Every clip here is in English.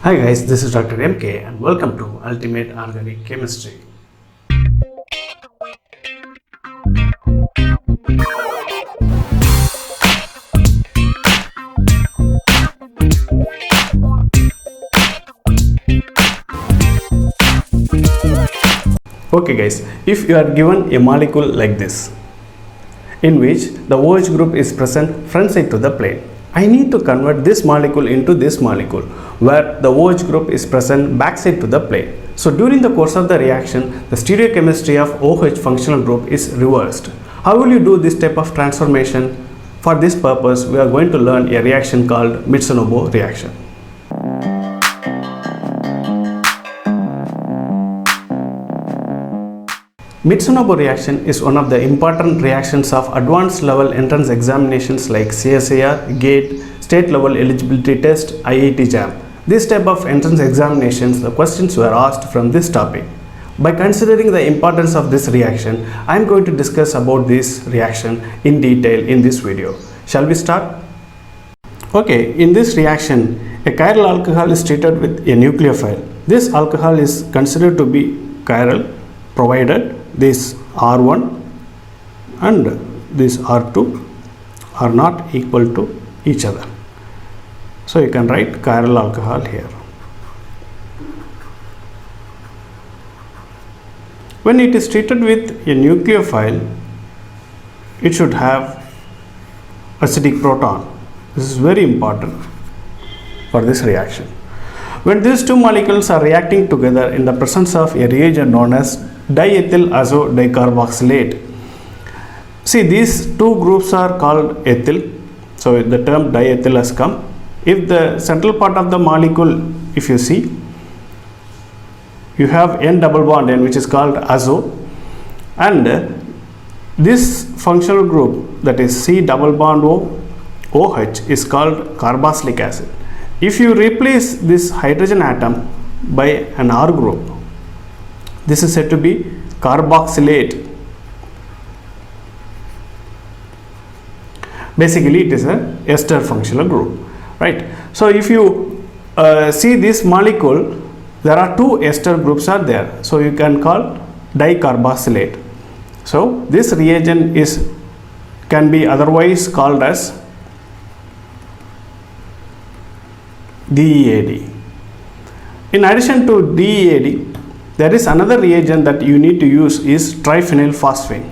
Hi guys, this is Dr. MK and welcome to Ultimate Organic Chemistry. Okay guys, if you are given a molecule like this, in which the OH group is present front side to the plane, I need to convert this molecule into this molecule where the OH group is present backside to the plane. So during the course of the reaction, the stereochemistry of OH functional group is reversed. How will you do this type of transformation? For this purpose, we are going to learn a reaction called Mitsunobu reaction. Mitsunobu reaction is one of the important reactions of advanced level entrance examinations like CSIR, GATE, State Level Eligibility Test, IIT JAM. This type of entrance examinations, the questions were asked from this topic. By considering the importance of this reaction, I am going to discuss about this reaction in detail in this video. Shall we start? Okay, in this reaction, a chiral alcohol is treated with a nucleophile. This alcohol is considered to be chiral provided this R1 and this R2 are not equal to each other. So you can write chiral alcohol here. When it is treated with a nucleophile, it should have acidic proton. This is very important for this reaction. When these two molecules are reacting together in the presence of a reagent known as diethyl azo dicarboxylate. See, these two groups are called ethyl, so the term diethyl has come. If the central part of the molecule, if you see, you have N double bond N, which is called azo, and this functional group, that is C double bond O OH, is called carboxylic acid. If you replace this hydrogen atom by an R group, this is said to be carboxylate. Basically, it is a ester functional group, right? So if you see this molecule, there are two ester groups are there, so you can call dicarboxylate. So this reagent can be otherwise called as DEAD. In addition to DEAD, there is another reagent that you need to use is triphenylphosphine.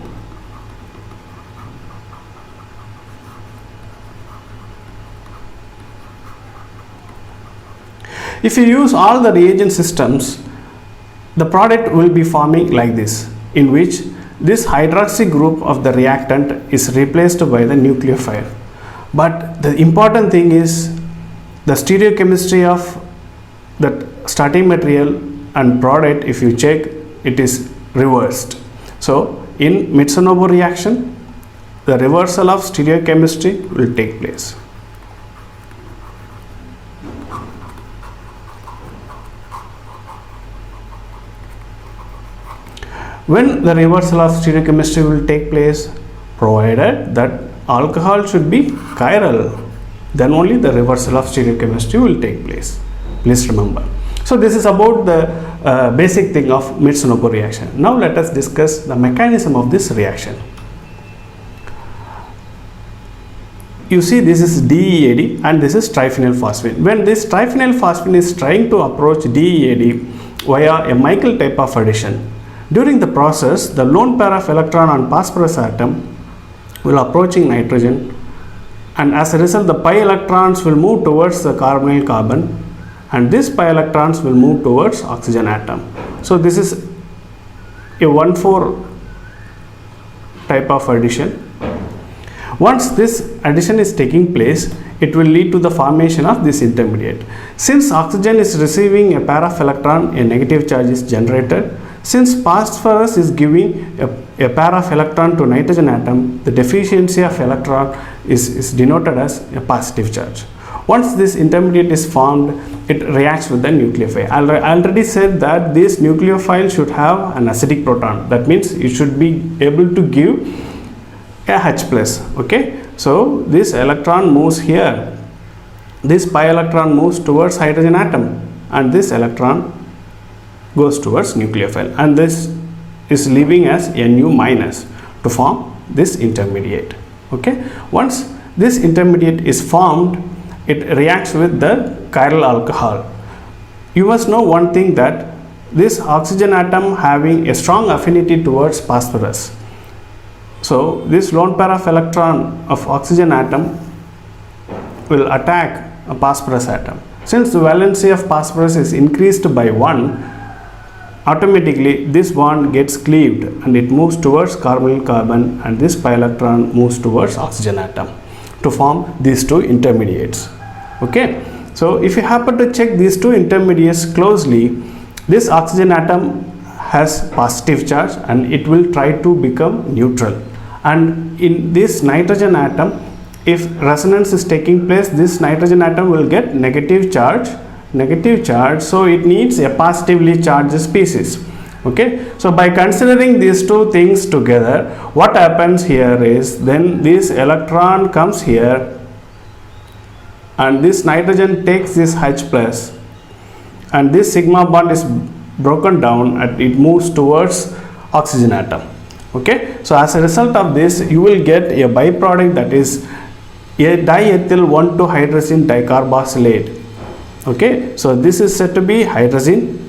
If you use all the reagent systems, the product will be forming like this, in which this hydroxy group of the reactant is replaced by the nucleophile. But the important thing is the stereochemistry of that starting material and product, if you check, it is reversed. So in Mitsunobu reaction, the reversal of stereochemistry will take place. When the reversal of stereochemistry will take place, provided that alcohol should be chiral, then only the reversal of stereochemistry will take place. Please remember. So this is about the basic thing of Mitsunobu reaction. Now let us discuss the mechanism of this reaction. You see, this is DEAD and this is triphenylphosphine. When this triphenylphosphine is trying to approach DEAD via a Michael type of addition, during the process, the lone pair of electron on phosphorus atom will approaching nitrogen, and as a result, the pi electrons will move towards the carbonyl carbon, and these pi electrons will move towards oxygen atom. So this is a 1,4 type of addition. Once this addition is taking place, it will lead to the formation of this intermediate. Since oxygen is receiving a pair of electron, a negative charge is generated. Since phosphorus is giving a pair of electron to nitrogen atom, the deficiency of electron is denoted as a positive charge. Once this intermediate is formed, it reacts with the nucleophile. I already said that this nucleophile should have an acidic proton. That means it should be able to give a H plus. Okay, so this electron moves here. This pi electron moves towards hydrogen atom, and this electron goes towards nucleophile, and this is leaving as Nu minus to form this intermediate. Okay, once this intermediate is formed, it reacts with the chiral alcohol. You must know one thing, that this oxygen atom having a strong affinity towards phosphorus. So this lone pair of electron of oxygen atom will attack a phosphorus atom. Since the valency of phosphorus is increased by 1, automatically this bond gets cleaved and it moves towards carbonyl carbon, and this pi electron moves towards oxygen atom to form these two intermediates. Okay, so if you happen to check these two intermediates closely, this oxygen atom has positive charge and it will try to become neutral, and in this nitrogen atom, if resonance is taking place, this nitrogen atom will get negative charge, so it needs a positively charged species. Okay, so by considering these two things together, what happens here is, then this electron comes here and this nitrogen takes this H plus, and this sigma bond is broken down and it moves towards oxygen atom. Okay, so as a result of this, you will get a byproduct, that is a diethyl 1,2-hydrazine dicarbosylate. Okay, so this is said to be hydrazine.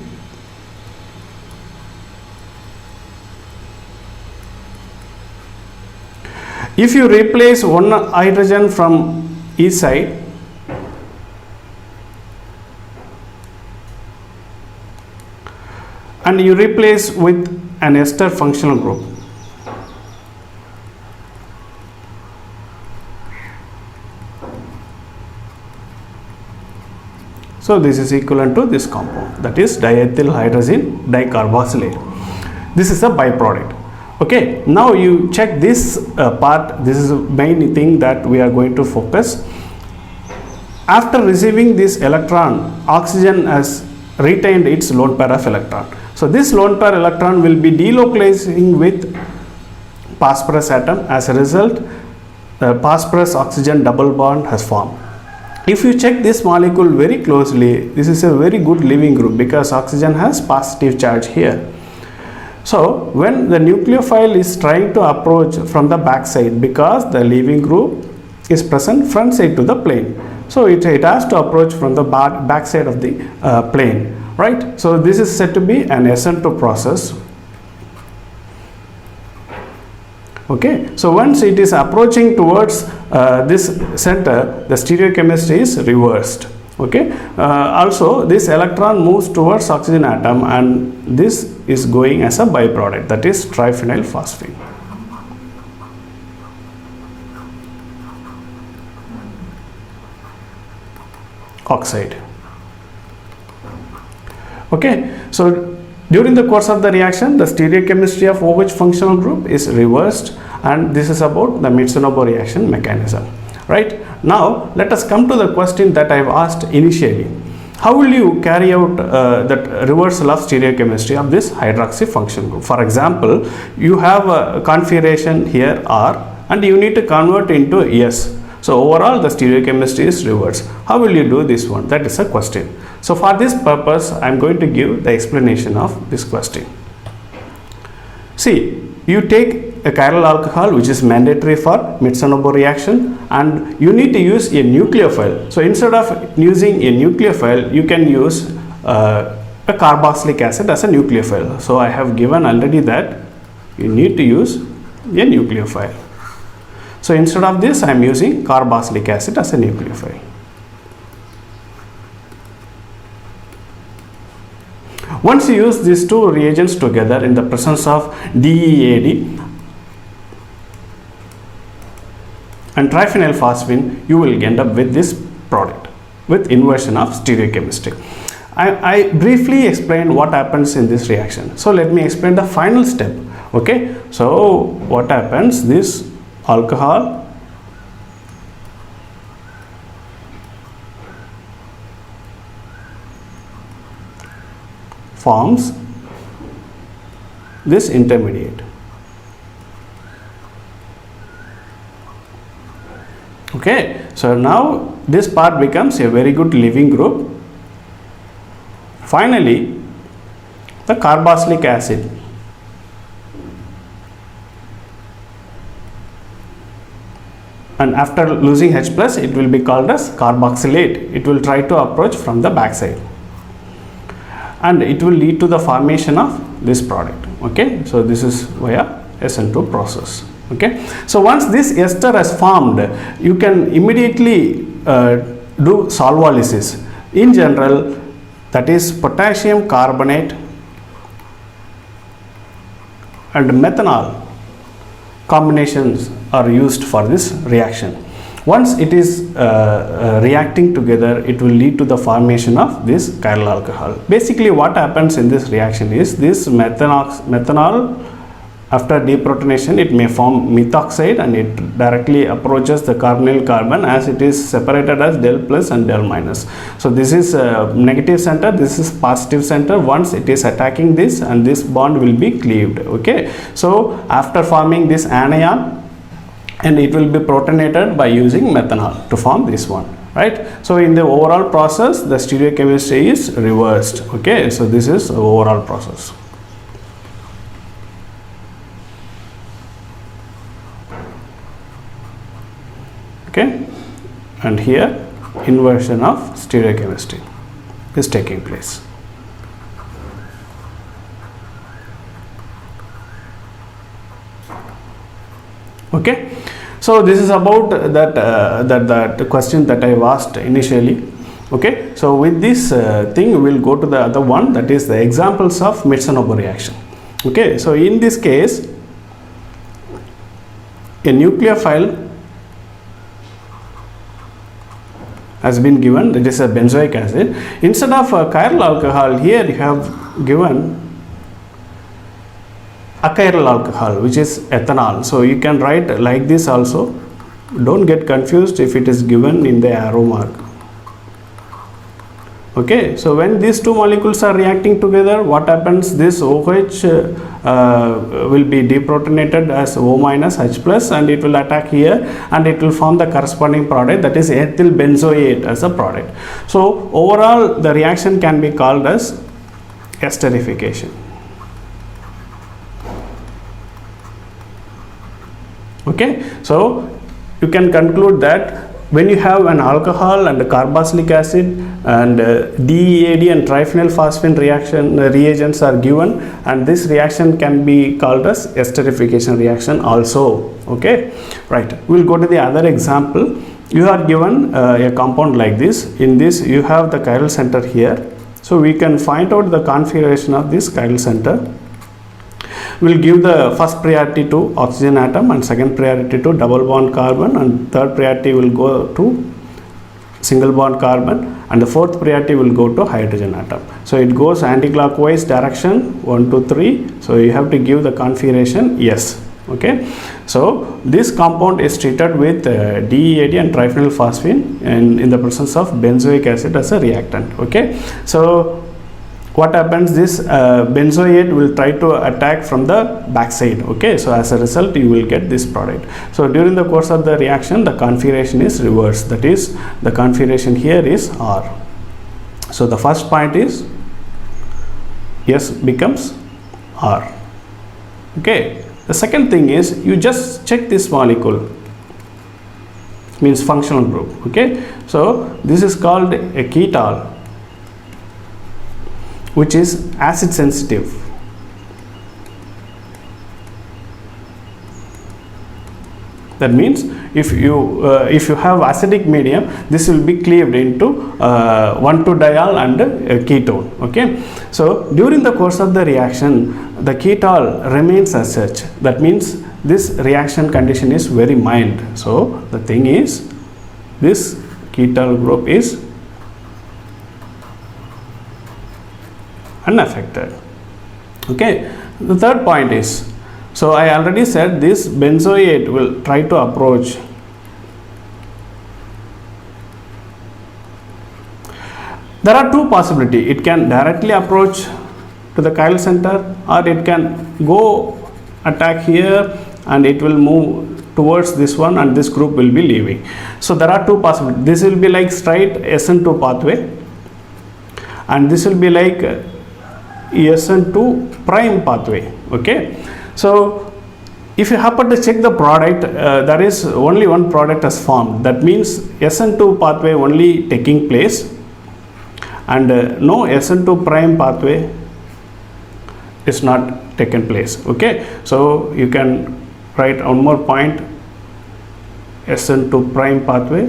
If you replace one hydrogen from each side, and you replace with an ester functional group, so this is equivalent to this compound, that is diethyl hydrazine dicarbosylate. This is a byproduct. Okay, now you check this part. This is the main thing that we are going to focus. After receiving this electron, oxygen has retained its lone pair of electron. So this lone pair electron will be delocalizing with phosphorus atom. As a result, the phosphorus oxygen double bond has formed. If you check this molecule very closely, this is a very good leaving group because oxygen has positive charge here. So when the nucleophile is trying to approach from the back side, because the leaving group is present front side to the plane, so it has to approach from the back side of the plane, right? So this is said to be an SN2 process. Okay, so once it is approaching towards this center, the stereochemistry is reversed. Okay, also this electron moves towards oxygen atom, and this is going as a byproduct, that is triphenyl phosphine. Oxide. Okay, so during the course of the reaction, the stereochemistry of OH functional group is reversed, and this is about the Mitsunobu reaction mechanism. Right, now let us come to the question that I have asked initially. How will you carry out that reversal of stereochemistry of this hydroxy function group? For example, you have a configuration here R and you need to convert into S. So overall the stereochemistry is reversed. How will you do this one? That is a question. So for this purpose, I am going to give the explanation of this question. See, you take a chiral alcohol, which is mandatory for Mitsunobu reaction, and you need to use a nucleophile. So instead of using a nucleophile, you can use a carboxylic acid as a nucleophile. So I have given already that you need to use a nucleophile. So instead of this, I am using carboxylic acid as a nucleophile. Once you use these two reagents together in the presence of DEAD and triphenyl phosphine, you will end up with this product with inversion of stereochemistry. I briefly explained what happens in this reaction. So let me explain the final step. Okay, so what happens? This alcohol forms this intermediate. Okay, so now this part becomes a very good leaving group, Finally, the carboxylic acid. And after losing H plus, it will be called as carboxylate. It will try to approach from the backside, and it will lead to the formation of this product. Okay, so this is via SN2 process. Okay, so once this ester has formed, you can immediately do solvolysis. In general, that is potassium carbonate and methanol combinations are used for this reaction. Once it is reacting together, it will lead to the formation of this chiral alcohol. Basically what happens in this reaction is this methanol, after deprotonation, it may form methoxide and it directly approaches the carbonyl carbon, as it is separated as del plus and del minus. So this is negative center, this is positive center. Once it is attacking this, and this bond will be cleaved. Okay, so after forming this anion, and it will be protonated by using methanol to form this one, right? So in the overall process, the stereochemistry is reversed. Okay, so this is the overall process. Okay, and here inversion of stereochemistry is taking place. Okay, so this is about that question that I asked initially. Okay, so with this thing we will go to the other one, that is the examples of Mitsunobu reaction. Okay, so in this case, a nucleophile has been given, that is a benzoic acid. Instead of a chiral alcohol, here you have given achiral alcohol, which is ethanol. So you can write like this also. Don't get confused if it is given in the arrow mark. Okay, so when these two molecules are reacting together, what happens? This OH will be deprotonated as O minus H plus, and it will attack here, and it will form the corresponding product, that is ethyl benzoate as a product. So overall the reaction can be called as esterification. Okay, so you can conclude that when you have an alcohol and a carboxylic acid and DEAD and triphenyl phosphine reaction reagents are given, and this reaction can be called as esterification reaction also. Okay, right, we'll go to the other example. You are given a compound like this. In this you have the chiral center here, so we can find out the configuration of this chiral center. We'll give the first priority to oxygen atom, and second priority to double bond carbon, and third priority will go to single bond carbon, and the fourth priority will go to hydrogen atom. So it goes anti-clockwise direction 1 2 3. So you have to give the configuration yes. Okay, so this compound is treated with DEAD and triphenyl phosphine, and in the presence of benzoic acid as a reactant. Okay, so what happens, this benzoate will try to attack from the backside. Okay, so as a result you will get this product. So during the course of the reaction, the configuration is reversed, that is the configuration here is R. So the first point is S becomes R. Okay, the second thing is you just check this molecule, means functional group. Okay, so this is called a ketol, which is acid sensitive. That means if you have acidic medium, this will be cleaved into 1,2-diol and ketone. Okay, so during the course of the reaction, the ketol remains as such. That means this reaction condition is very mild. So the thing is, this ketol group is unaffected. Okay, the third point is, so I already said this benzoate will try to approach. There are two possibilities. It can directly approach to the chiral center, or it can go attack here and it will move towards this one, and this group will be leaving. So there are two possibilities. This will be like straight SN2 pathway, and this will be like SN2 prime pathway. Okay, so if you happen to check the product, there is only one product has formed. That means SN2 pathway only taking place, and no SN2 prime pathway is not taken place. Okay, so you can write one more point, SN2 prime pathway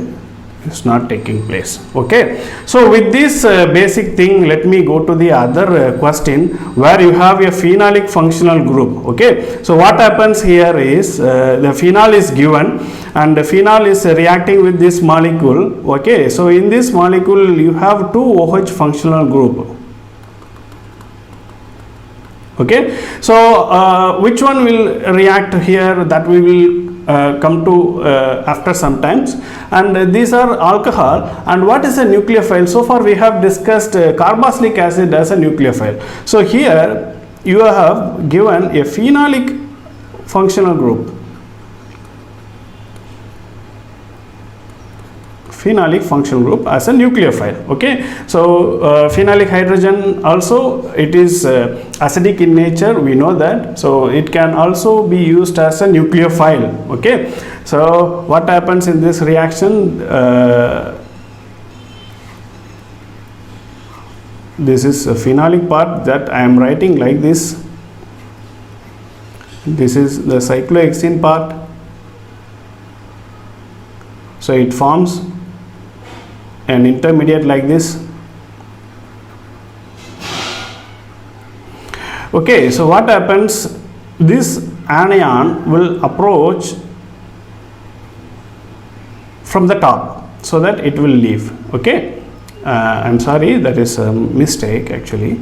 is not taking place. Okay, so with this basic thing, let me go to the other question where you have a phenolic functional group. Okay, so what happens here is the phenol is given and the phenol is reacting with this molecule. Okay, so in this molecule you have two OH functional group. Okay, so which one will react here, that we will come to after some times. And these are alcohol. And what is a nucleophile? So far we have discussed carboxylic acid as a nucleophile. So here you have given a phenolic functional group, phenolic functional group as a nucleophile. Okay, so phenolic hydrogen also, it is acidic in nature, we know that, so it can also be used as a nucleophile. Okay, so what happens in this reaction, this is a phenolic part that I am writing like this. This is the cyclohexene part, so it forms an intermediate like this. Okay, so what happens, this anion will approach from the top so that it will leave. Okay, I'm sorry, that is a mistake actually,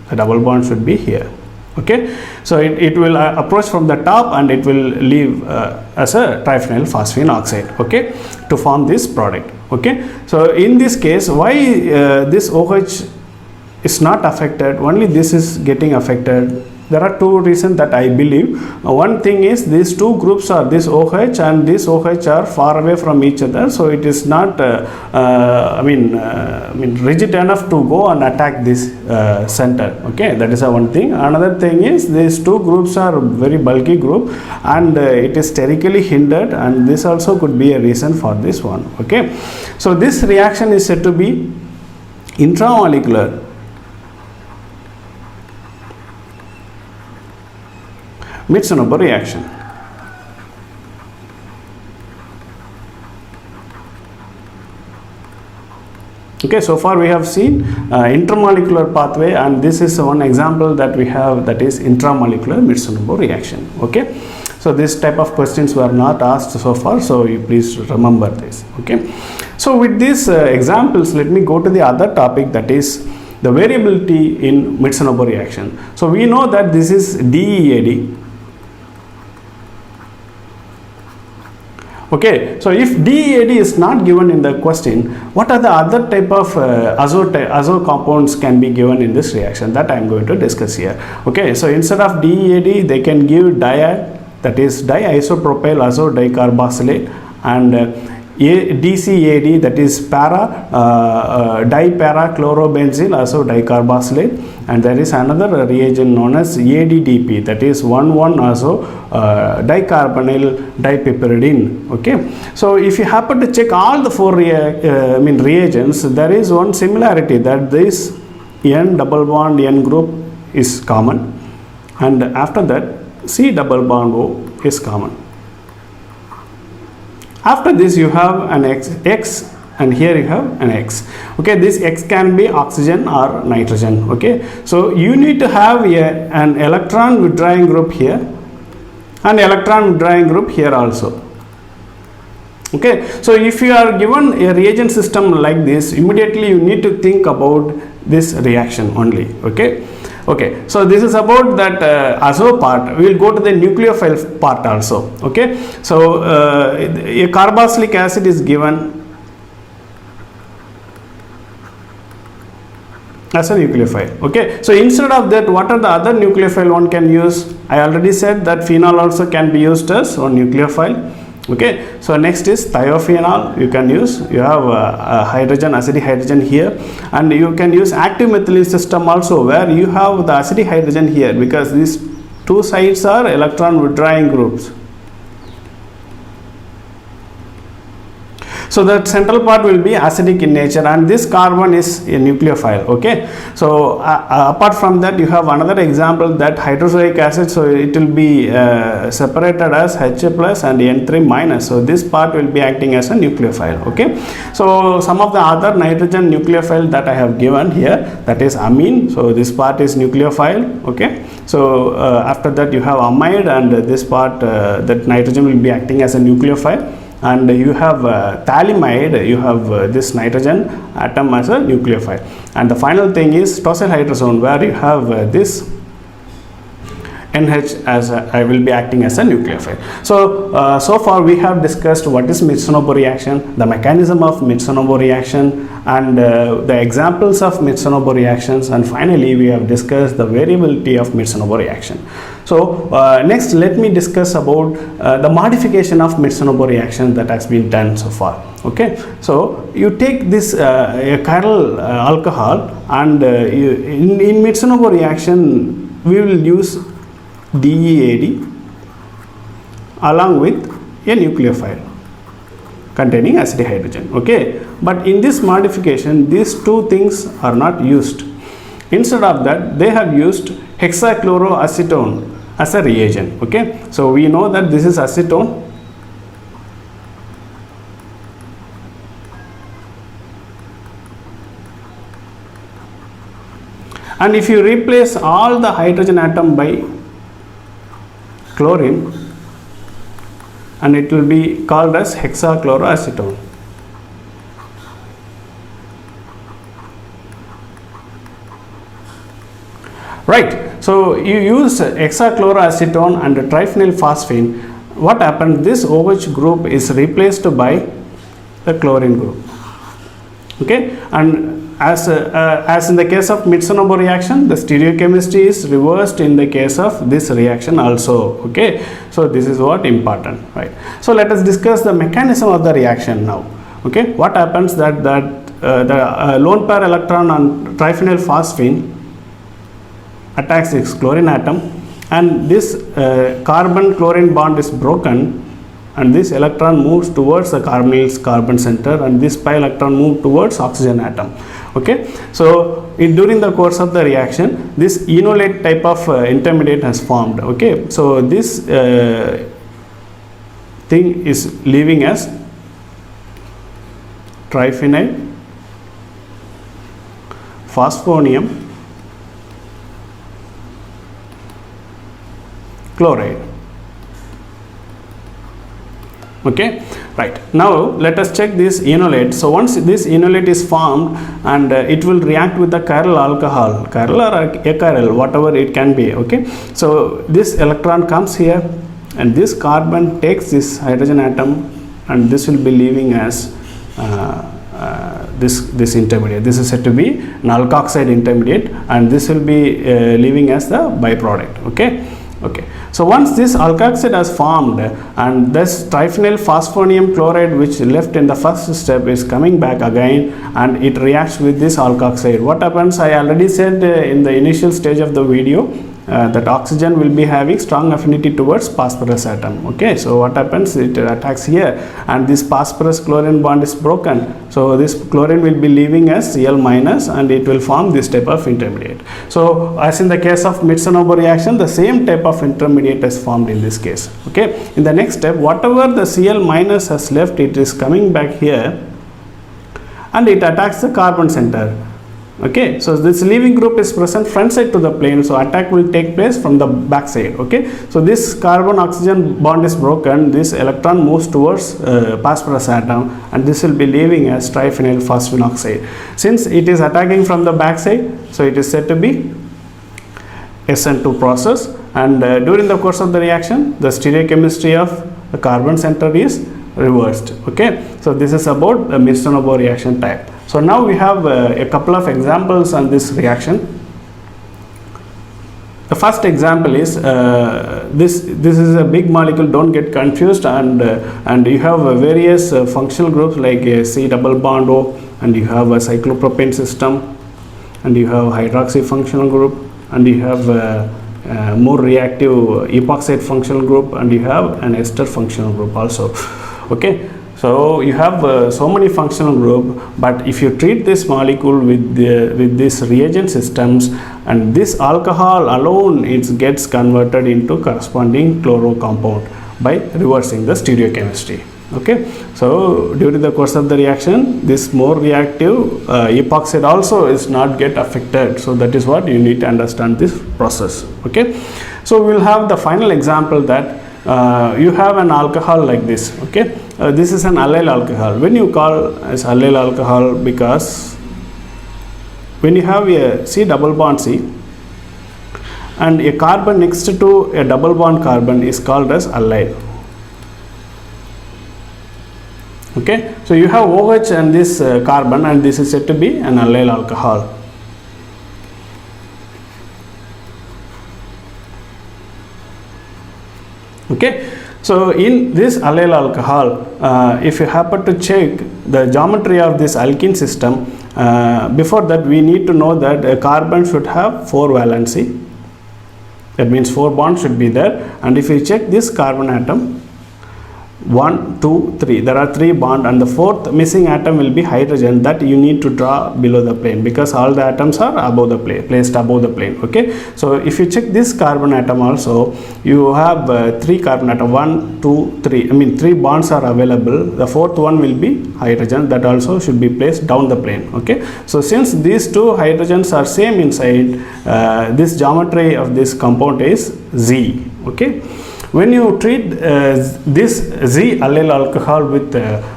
the double bond should be here. Okay, so it will approach from the top and it will leave as a triphenyl phosphine oxide, okay, to form this product. Okay, so in this case, why this OH is not affected, only this is getting affected? There are two reasons that I believe. One thing is these two groups are, this OH and this OH are far away from each other, so it is not rigid enough to go and attack this center. Okay, that is one thing. Another thing is these two groups are very bulky group and it is sterically hindered, and this also could be a reason for this one. Okay, so this reaction is said to be intramolecular Mitsunobu reaction. Okay, so far we have seen intermolecular pathway, and this is one example that we have, that is intramolecular Mitsunobu reaction. Okay, so this type of questions were not asked so far, so you please remember this. Okay, so with these examples, let me go to the other topic, that is the variability in Mitsunobu reaction. So we know that this is DEAD. Okay, so if DEAD is not given in the question, what are the other type of azo compounds can be given in this reaction? That I am going to discuss here. Okay, so instead of DEAD, they can give diad, that is diisopropyl azo dicarboxylate, and DCAD, that is dipara-chlorobenzyl azo dicarboxylate, and there is another reagent known as ADDP, that is 1,1-azo dicarbonyl dipyridine. Okay, so if you happen to check all the four reagents, there is one similarity, that this N double bond N group is common, and after that C double bond O is common. After this you have an X, and here you have an X. Okay, this X can be oxygen or nitrogen. Okay, so you need to have an electron withdrawing group here, and electron withdrawing group here also. Okay, so if you are given a reagent system like this, immediately you need to think about this reaction only. Okay, okay, so this is about that azo part. We will go to the nucleophile part also. Okay, so a carboxylic acid is given as a nucleophile. Okay, so instead of that, what are the other nucleophile one can use? I already said that phenol also can be used as one nucleophile. Okay, so next is thiophenol. You can use, you have hydrogen, acidic hydrogen here, and you can use active methylene system also, where you have the acidic hydrogen here, because these two sides are electron withdrawing groups. So the central part will be acidic in nature, and this carbon is a nucleophile. Okay, so apart from that, you have another example, that hydroxylic acid, so it will be separated as Ha plus and N3 minus. So this part will be acting as a nucleophile. Okay, so some of the other nitrogen nucleophile that I have given here, that is amine. So this part is nucleophile. Okay, so after that you have amide, and this part that nitrogen will be acting as a nucleophile. And you have phthalimide, you have this nitrogen atom as a nucleophile. And the final thing is tosyl hydrazone, where you have this NH as I will be acting as a nucleophile. So so far we have discussed what is Mitsunobu reaction, the mechanism of Mitsunobu reaction, and the examples of Mitsunobu reactions, and finally we have discussed the variability of Mitsunobu reaction. So next let me discuss about the modification of Mitsunobu reaction that has been done so far. Okay, so you take this a chiral alcohol, and in Mitsunobu reaction we will use DEAD along with a nucleophile containing acidic hydrogen. Okay, but in this modification these two things are not used. Instead of that, they have used hexachloroacetone as a reagent. Okay, so we know that this is acetone, and if you replace all the hydrogen atom by chlorine, and it will be called as hexachloroacetone. Right, so you use hexachloroacetone and triphenyl phosphine. What happens? This OH group is replaced by the chlorine group. Okay, and as in the case of Mitsunobu reaction, the stereochemistry is reversed in the case of this reaction also. Okay, so this is what important, right? So let us discuss the mechanism of the reaction now. Okay, what happens that the lone pair electron on triphenyl phosphine attacks its chlorine atom, and this carbon chlorine bond is broken, and this electron moves towards the carbonyl carbon center, and this pi electron move towards oxygen atom. Okay, so during the course of the reaction, this enolate type of intermediate has formed. Okay, so this thing is leaving as triphenyl phosphonium chloride. Okay, right, now let us check this enolate. So once this enolate is formed, and it will react with the chiral alcohol, chiral or achiral, whatever it can be. Okay, so this electron comes here, and this carbon takes this hydrogen atom, and this will be leaving as this intermediate. This is said to be an alkoxide intermediate, and this will be leaving as the byproduct. Okay, so once this alkoxide has formed, and this triphenyl phosphonium chloride which left in the first step is coming back again, and it reacts with this alkoxide. What happens? I already said in the initial stage of the video that oxygen will be having strong affinity towards phosphorus atom. Okay, so what happens? It attacks here, and this phosphorus chlorine bond is broken, so this chlorine will be leaving as Cl minus, and it will form this type of intermediate. So as in the case of Mitsunobu reaction, the same type of intermediate is formed in this case. Okay, in the next step, whatever the Cl minus has left, it is coming back here, and it attacks the carbon center. Okay, so this leaving group is present front side to the plane, so attack will take place from the back side. Okay, so this carbon oxygen bond is broken, this electron moves towards phosphorus atom, and this will be leaving as triphenyl phosphine oxide. Since it is attacking from the back side, so it is said to be SN2 process, and during the course of the reaction, the stereochemistry of the carbon center is reversed. Okay, so this is about the Mitsunobu reaction type. So now we have a couple of examples on this reaction. The first example is this is a big molecule, don't get confused, and you have various functional groups like C double bond O, and you have a cyclopropane system, and you have hydroxy functional group, and you have more reactive epoxide functional group, and you have an ester functional group also. Okay, so you have so many functional group, but if you treat this molecule with this reagent systems, and this alcohol alone, it gets converted into corresponding chloro compound by reversing the stereochemistry. Okay, so during the course of the reaction, this more reactive epoxide also is not get affected. So that is what you need to understand this process. Okay, so we will have the final example that you have an alcohol like this. Okay, this is an allyl alcohol. When you call as allyl alcohol, because when you have a C double bond C and a carbon next to a double bond carbon is called as allyl. Okay, so you have OH and this carbon, and this is said to be an allyl alcohol. Okay, so in this allyl alcohol, if you happen to check the geometry of this alkene system, before that we need to know that a carbon should have 4 valency. That means 4 bonds should be there, and if you check this carbon atom, 1, 2, 3, there are 3 bonds, and the 4th missing atom will be hydrogen, that you need to draw below the plane, because all the atoms are above the plane, placed above the plane. Okay, so if you check this carbon atom also, you have 3 carbon atom, 1, 2, 3, I mean 3 bonds are available. The 4th one will be hydrogen, that also should be placed down the plane. Okay, so since these 2 hydrogens are same inside, this geometry of this compound is Z. Okay, when you treat this Z allyl alcohol with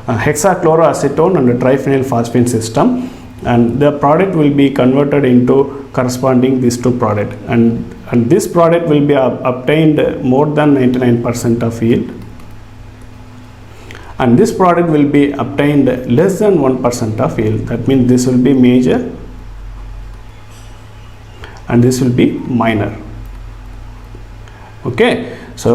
hexachloroacetone and a triphenyl phosphine system, and the product will be converted into corresponding these 2 product, and this product will be obtained more than 99% of yield, and this product will be obtained less than 1% of yield. That means this will be major and this will be minor. Okay, so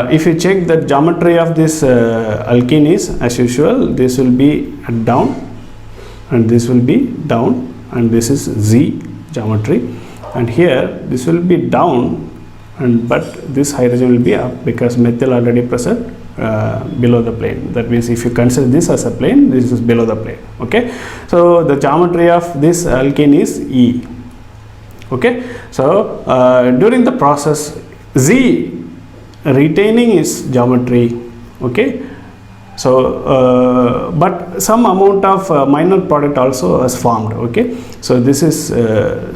if you check the geometry of this alkene is as usual, this will be down and this will be down, and this is Z geometry, and here this will be down, and but this hydrogen will be up because methyl already present below the plane. That means if you consider this as a plane, this is below the plane. Okay, so the geometry of this alkene is E. Okay, so during the process, Z retaining its geometry. Okay, so but some amount of minor product also is formed. Okay, so this is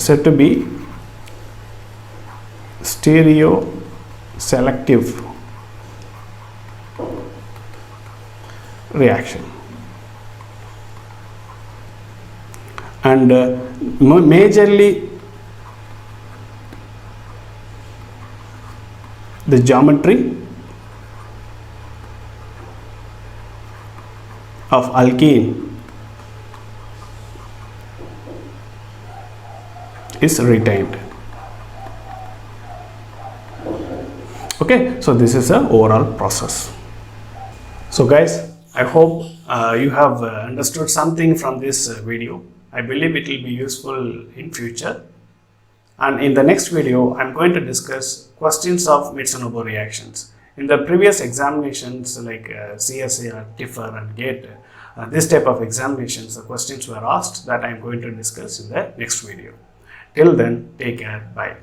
said to be stereo selective reaction, and majorly the geometry of alkene is retained. Okay, so this is the overall process. So guys, I hope you have understood something from this video. I believe it will be useful in future. And in the next video, I am going to discuss questions of Mitsunobu reactions. In the previous examinations like CSA, TIFR and GATE, this type of examinations, the questions were asked that I am going to discuss in the next video. Till then, take care. Bye.